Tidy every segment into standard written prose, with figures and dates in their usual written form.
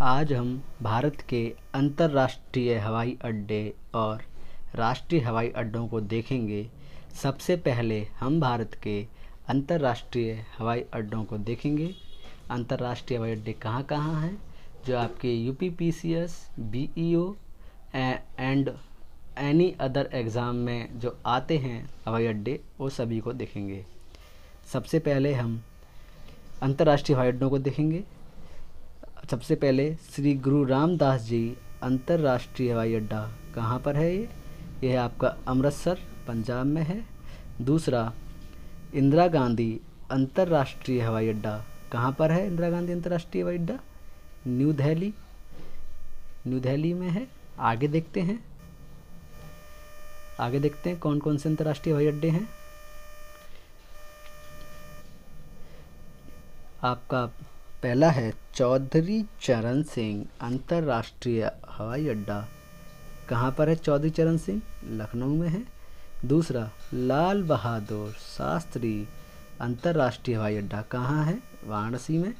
आज हम भारत के अंतर्राष्ट्रीय हवाई अड्डे और राष्ट्रीय हवाई अड्डों को देखेंगे। सबसे पहले हम भारत के अंतर्राष्ट्रीय हवाई अड्डों को देखेंगे। अंतर्राष्ट्रीय हवाई अड्डे कहाँ कहाँ हैं, जो आपके UPPCS, BEO and any other exam में जो आते हैं हवाई अड्डे, वो सभी को देखेंगे। सबसे पहले हम अंतर्राष्ट्रीय हवाई अड्डों को देखेंगे। सबसे पहले श्री गुरु रामदास जी अंतर्राष्ट्रीय हवाई अड्डा कहाँ पर है? ये है आपका अमृतसर, पंजाब में है। दूसरा, इंदिरा गांधी अंतर्राष्ट्रीय हवाई अड्डा कहाँ पर है? इंदिरा गांधी अंतर्राष्ट्रीय हवाई अड्डा न्यू दिल्ली में है। आगे देखते हैं कौन कौन से अंतर्राष्ट्रीय हवाई अड्डे हैं। आपका पहला है चौधरी चरण सिंह अंतर्राष्ट्रीय हवाई अड्डा। कहाँ पर है चौधरी चरण सिंह? लखनऊ में है। दूसरा, लाल बहादुर शास्त्री अंतर्राष्ट्रीय हवाई अड्डा कहाँ है? वाराणसी में।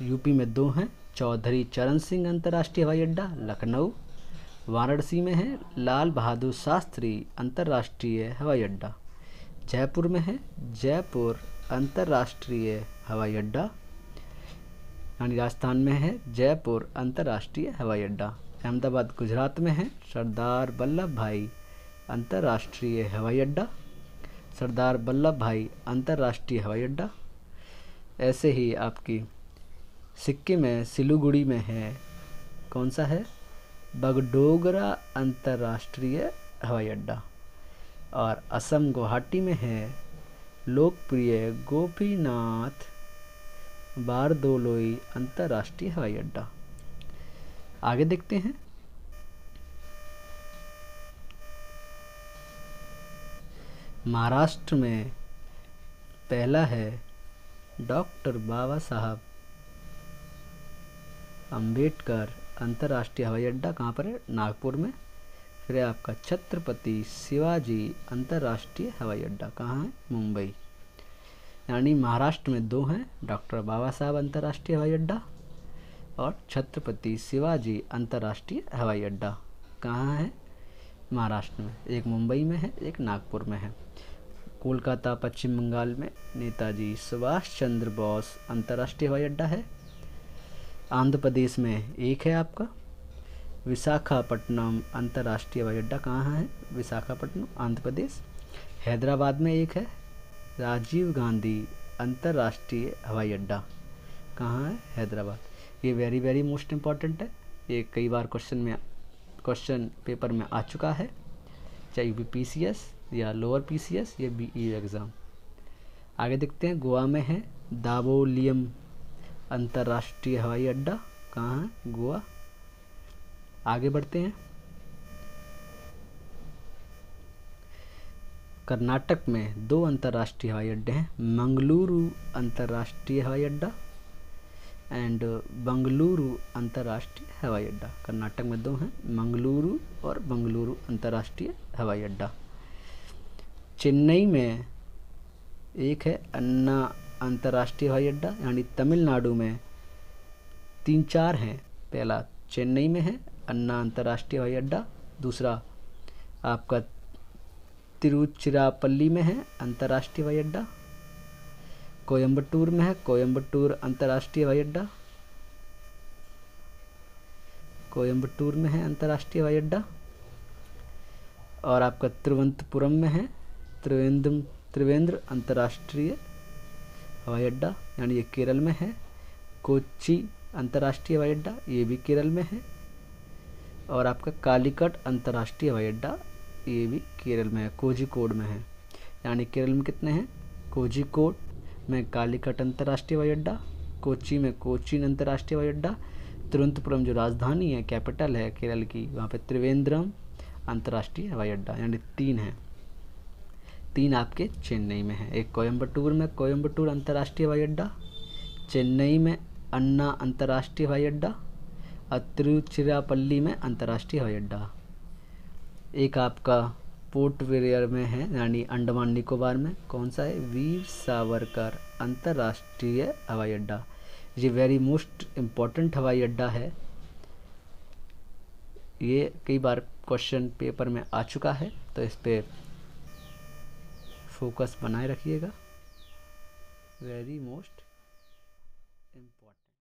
यूपी में दो हैं, चौधरी चरण सिंह अंतर्राष्ट्रीय हवाई अड्डा लखनऊ, वाराणसी में है लाल बहादुर शास्त्री अंतर्राष्ट्रीय हवाई अड्डा। जयपुर में है जयपुर अंतर्राष्ट्रीय हवाई अड्डा, यानी राजस्थान में है जयपुर अंतर्राष्ट्रीय हवाई अड्डा। अहमदाबाद गुजरात में है सरदार वल्लभ भाई अंतर्राष्ट्रीय हवाई अड्डा, सरदार वल्लभ भाई अंतर्राष्ट्रीय हवाई अड्डा। ऐसे ही आपकी सिक्किम में सिलीगुड़ी में है, कौन सा है? बगडोगरा अंतर्राष्ट्रीय हवाई अड्डा। और असम गुवाहाटी में है लोकप्रिय गोपीनाथ बारदोलोई अंतर्राष्ट्रीय हवाई अड्डा। आगे देखते हैं। महाराष्ट्र में पहला है डॉक्टर बाबा साहब अंबेडकर अंतर्राष्ट्रीय हवाई अड्डा। कहाँ पर है? नागपुर में। फिर है आपका छत्रपति शिवाजी अंतर्राष्ट्रीय हवाई अड्डा, कहाँ है? मुंबई। यानी महाराष्ट्र में दो हैं, डॉक्टर बाबा साहब अंतर्राष्ट्रीय हवाई अड्डा और छत्रपति शिवाजी अंतर्राष्ट्रीय हवाई अड्डा। कहाँ है? महाराष्ट्र में। एक मुंबई में है, एक नागपुर में है। कोलकाता पश्चिम बंगाल में नेताजी सुभाष चंद्र बोस अंतर्राष्ट्रीय हवाई अड्डा है। आंध्र प्रदेश में एक है आपका विशाखापट्टनम अंतर्राष्ट्रीय हवाई अड्डा। कहाँ है? विशाखापट्टनम, आंध्र प्रदेश। हैदराबाद में एक है राजीव गांधी अंतर्राष्ट्रीय हवाई अड्डा। कहाँ है? हैदराबाद। ये वेरी वेरी मोस्ट इम्पॉर्टेंट है, ये कई बार क्वेश्चन पेपर में आ चुका है, चाहे यूपीपीसीएस या लोअर पीसीएस या बीईओ एग्ज़ाम। आगे देखते हैं। गोवा में है दावोलियम अंतर्राष्ट्रीय हवाई अड्डा। कहाँ है? गोवा। आगे बढ़ते हैं। कर्नाटक में दो अंतर्राष्ट्रीय हवाई अड्डे हैं, मंगलुरु अंतर्राष्ट्रीय हवाई अड्डा एंड बंगलुरु अंतर्राष्ट्रीय हवाई अड्डा। कर्नाटक में दो हैं, मंगलुरु और बंगलुरु अंतर्राष्ट्रीय हवाई अड्डा। चेन्नई में एक है अन्ना अंतर्राष्ट्रीय हवाई अड्डा, यानी तमिलनाडु में तीन चार हैं। पहला चेन्नई में है अन्ना अंतर्राष्ट्रीय हवाई अड्डा। दूसरा आपका तिरुचिरापल्ली में है अंतर्राष्ट्रीय हवाई अड्डा। कोयम्बटूर में है कोयम्बटूर अंतर्राष्ट्रीय हवाई अड्डा। कोयम्बटूर में है अंतर्राष्ट्रीय हवाई अड्डा। और आपका तिरुवनंतपुरम में है त्रिवेंद्र अंतर्राष्ट्रीय हवाई अड्डा, यानी ये केरल में है। कोच्चि अंतर्राष्ट्रीय हवाई अड्डा, ये भी केरल में है। और आपका कालीकट अंतर्राष्ट्रीय हवाई अड्डा, ये भी केरल में है, कोझिकोड में है। यानी केरल में कितने हैं? कोझिकोड में कालीकट अंतर्राष्ट्रीय हवाई अड्डा, कोच्चि में कोचीन अंतर्राष्ट्रीय हवाई अड्डा, तिरुवनंतपुरम जो राजधानी है, कैपिटल है केरल की, वहाँ पे त्रिवेंद्रम अंतर्राष्ट्रीय हवाई अड्डा। यानी तीन हैं, तीन आपके चेन्नई में है। एक कोयम्बटूर में कोयम्बटूर अंतर्राष्ट्रीय हवाई अड्डा, चेन्नई में अन्ना अंतर्राष्ट्रीय हवाई अड्डा और तिरुचिरापल्ली में अंतर्राष्ट्रीय हवाई अड्डा। एक आपका पोर्ट ब्लेयर में है, यानी अंडमान निकोबार में, कौन सा है? वीर सावरकर अंतर्राष्ट्रीय हवाई अड्डा। ये वेरी मोस्ट इम्पोर्टेंट हवाई अड्डा है। ये कई बार क्वेश्चन पेपर में आ चुका है, तो इस पे फोकस बनाए रखिएगा। Very most important.